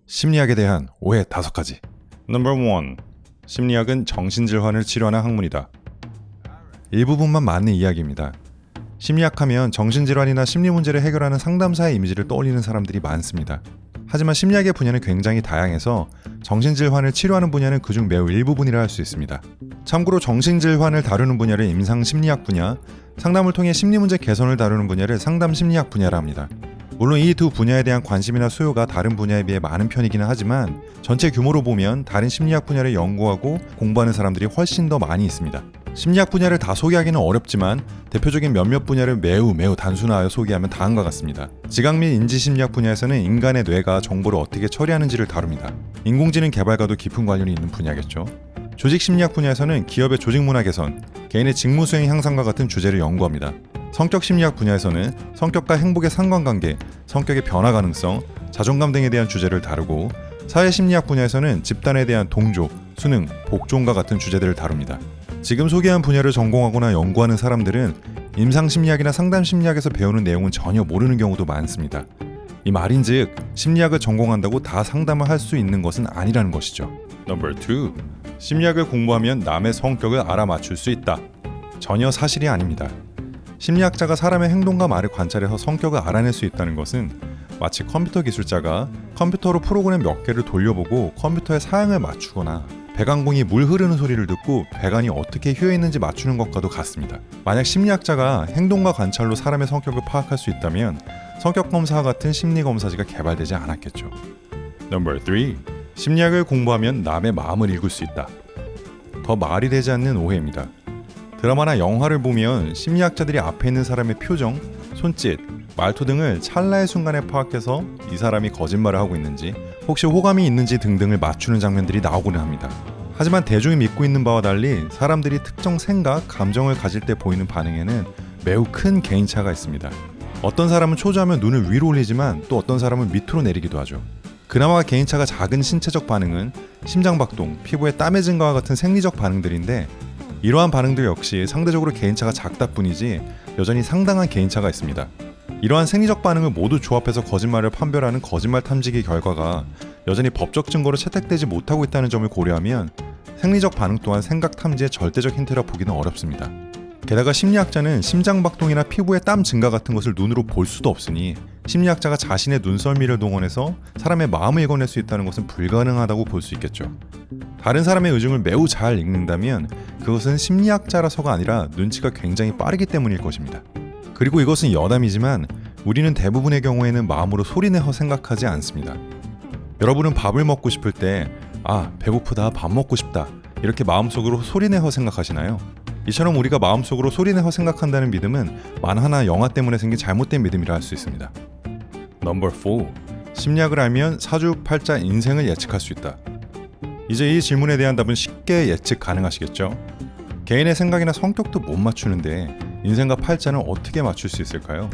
심리학에 대한 오해 5가지. Number 1. 심리학은 정신질환을 치료하는 학문이다. 일부분만 맞는 이야기입니다. 심리학하면 정신질환이나 심리문제를 해결하는 상담사의 이미지를 떠올리는 사람들이 많습니다. 하지만 심리학의 분야는 굉장히 다양해서 정신질환을 치료하는 분야는 그중 매우 일부분이라 할 수 있습니다. 참고로 정신질환을 다루는 분야를 임상심리학 분야, 상담을 통해 심리문제 개선을 다루는 분야를 상담심리학 분야라 합니다. 물론 이 두 분야에 대한 관심이나 수요가 다른 분야에 비해 많은 편이기는 하지만 전체 규모로 보면 다른 심리학 분야를 연구하고 공부하는 사람들이 훨씬 더 많이 있습니다. 심리학 분야를 다 소개하기는 어렵지만 대표적인 몇몇 분야를 매우 단순화하여 소개하면 다음과 같습니다. 지각 및 인지심리학 분야에서는 인간의 뇌가 정보를 어떻게 처리하는지를 다룹니다. 인공지능 개발과도 깊은 관련이 있는 분야겠죠. 조직심리학 분야에서는 기업의 조직문화 개선, 개인의 직무수행 향상과 같은 주제를 연구합니다. 성격심리학 분야에서는 성격과 행복의 상관관계, 성격의 변화 가능성, 자존감 등에 대한 주제를 다루고 사회심리학 분야에서는 집단에 대한 동조, 수능, 복종과 같은 주제들을 다룹니다. 지금 소개한 분야를 전공하거나 연구하는 사람들은 임상심리학이나 상담심리학에서 배우는 내용은 전혀 모르는 경우도 많습니다. 이 말인즉 심리학을 전공한다고 다 상담을 할 수 있는 것은 아니라는 것이죠. Number 2. 심리학을 공부하면 남의 성격을 알아맞힐 수 있다. 전혀 사실이 아닙니다. 심리학자가 사람의 행동과 말을 관찰해서 성격을 알아낼 수 있다는 것은 마치 컴퓨터 기술자가 컴퓨터로 프로그램 몇 개를 돌려보고 컴퓨터의 사양을 맞추거나 배관공이 물 흐르는 소리를 듣고 배관이 어떻게 휘어있는지 맞추는 것과도 같습니다. 만약 심리학자가 행동과 관찰로 사람의 성격을 파악할 수 있다면 성격검사와 같은 심리검사지가 개발되지 않았겠죠. Number 3. 심리학을 공부하면 남의 마음을 읽을 수 있다. 더 말이 되지 않는 오해입니다. 드라마나 영화를 보면 심리학자들이 앞에 있는 사람의 표정, 손짓, 말투 등을 찰나의 순간에 파악해서 이 사람이 거짓말을 하고 있는지 혹시 호감이 있는지 등등을 맞추는 장면들이 나오곤 합니다. 하지만 대중이 믿고 있는 바와 달리 사람들이 특정 생각, 감정을 가질 때 보이는 반응에는 매우 큰 개인차가 있습니다. 어떤 사람은 초조하면 눈을 위로 올리지만 또 어떤 사람은 밑으로 내리기도 하죠. 그나마 개인차가 작은 신체적 반응은 심장박동, 피부에 땀의 증가와 같은 생리적 반응들인데 이러한 반응들 역시 상대적으로 개인차가 작다 뿐이지 여전히 상당한 개인차가 있습니다. 이러한 생리적 반응을 모두 조합해서 거짓말을 판별하는 거짓말 탐지기 결과가 여전히 법적 증거로 채택되지 못하고 있다는 점을 고려하면 생리적 반응 또한 생각 탐지의 절대적 힌트라 보기는 어렵습니다. 게다가 심리학자는 심장박동이나 피부의 땀 증가 같은 것을 눈으로 볼 수도 없으니 심리학자가 자신의 눈썰미를 동원해서 사람의 마음을 읽어낼 수 있다는 것은 불가능하다고 볼 수 있겠죠. 다른 사람의 의중을 매우 잘 읽는다면 그것은 심리학자라서가 아니라 눈치가 굉장히 빠르기 때문일 것입니다. 그리고 이것은 여담이지만 우리는 대부분의 경우에는 마음으로 소리내어 생각하지 않습니다. 여러분은 밥을 먹고 싶을 때 배고프다, 밥 먹고 싶다 이렇게 마음속으로 소리내어 생각하시나요? 이처럼 우리가 마음속으로 소리내어 생각한다는 믿음은 만화나 영화 때문에 생긴 잘못된 믿음이라 할 수 있습니다. Number 4. 심리학을 알면 사주팔자 인생을 예측할 수 있다. 이제 이 질문에 대한 답은 쉽게 예측 가능하시겠죠? 개인의 생각이나 성격도 못 맞추는데 인생과 팔자는 어떻게 맞출 수 있을까요?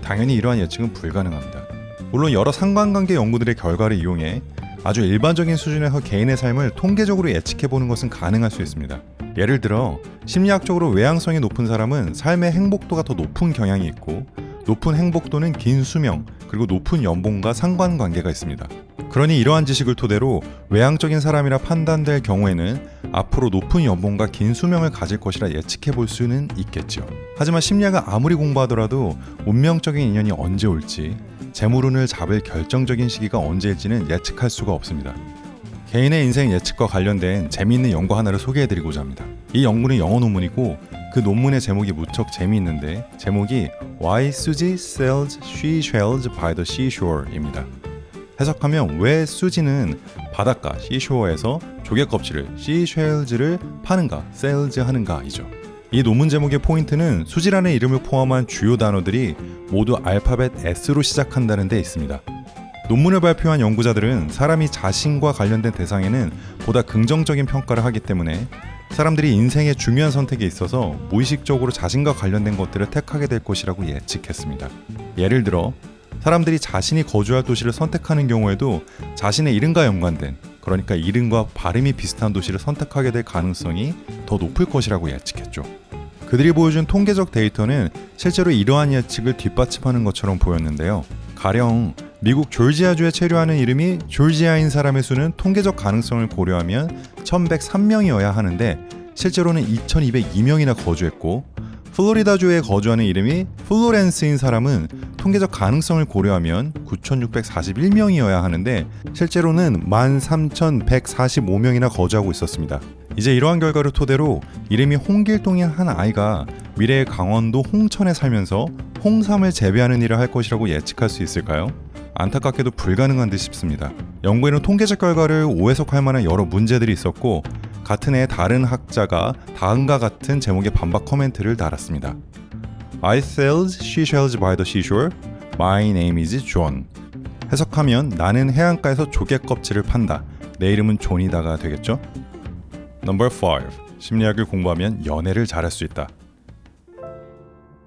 당연히 이러한 예측은 불가능합니다. 물론 여러 상관관계 연구들의 결과를 이용해 아주 일반적인 수준에서 개인의 삶을 통계적으로 예측해보는 것은 가능할 수 있습니다. 예를 들어 심리학적으로 외향성이 높은 사람은 삶의 행복도가 더 높은 경향이 있고 높은 행복도는 긴 수명 그리고 높은 연봉과 상관관계가 있습니다. 그러니 이러한 지식을 토대로 외향적인 사람이라 판단될 경우에는 앞으로 높은 연봉과 긴 수명을 가질 것이라 예측해볼 수는 있겠죠. 하지만 심리학을 아무리 공부하더라도 운명적인 인연이 언제 올지 재물운을 잡을 결정적인 시기가 언제일지는 예측할 수가 없습니다. 개인의 인생 예측과 관련된 재미있는 연구 하나를 소개해드리고자 합니다. 이 연구는 영어 논문이고 그 논문의 제목이 무척 재미있는데 제목이 Why Suzy Sells Seashells by the Seashore 입니다. 해석하면 왜 수지는 바닷가 시쇼어에서 조개 껍질을 seashells를 파는가, sells 하는가 이죠. 이 논문 제목의 포인트는 수지라는 이름을 포함한 주요 단어들이 모두 알파벳 S로 시작한다는 데 있습니다. 논문을 발표한 연구자들은 사람이 자신과 관련된 대상에는 보다 긍정적인 평가를 하기 때문에 사람들이 인생의 중요한 선택에 있어서 무의식적으로 자신과 관련된 것들을 택하게 될 것이라고 예측했습니다. 예를 들어 사람들이 자신이 거주할 도시를 선택하는 경우에도 자신의 이름과 연관된, 그러니까 이름과 발음이 비슷한 도시를 선택하게 될 가능성이 더 높을 것이라고 예측했죠. 그들이 보여준 통계적 데이터는 실제로 이러한 예측을 뒷받침하는 것처럼 보였는데요. 가령 미국 졸지아주에 체류하는 이름이 졸지아인 사람의 수는 통계적 가능성을 고려하면 1103명이어야 하는데 실제로는 2202명이나 거주했고, 플로리다주에 거주하는 이름이 플로렌스인 사람은 통계적 가능성을 고려하면 9641명이어야 하는데 실제로는 13145명이나 거주하고 있었습니다. 이제 이러한 결과를 토대로 이름이 홍길동인 한 아이가 미래의 강원도 홍천에 살면서 홍삼을 재배하는 일을 할 것이라고 예측할 수 있을까요? 안타깝게도 불가능한 듯 싶습니다. 연구에는 통계적 결과를 오해석할 만한 여러 문제들이 있었고, 같은 해 다른 학자가 다음과 같은 제목의 반박 코멘트를 달았습니다. I sailed seashells by the seashore. My name is John. 해석하면 나는 해안가에서 조개 껍질을 판다. 내 이름은 존이다가 되겠죠? Number 5. 심리학을 공부하면 연애를 잘할 수 있다.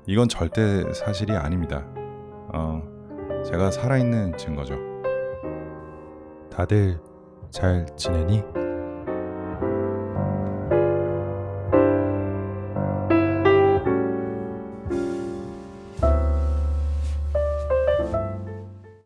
이건 절대 사실이 아닙니다. 제가 살아있는 증거죠. 다들 잘 지내니?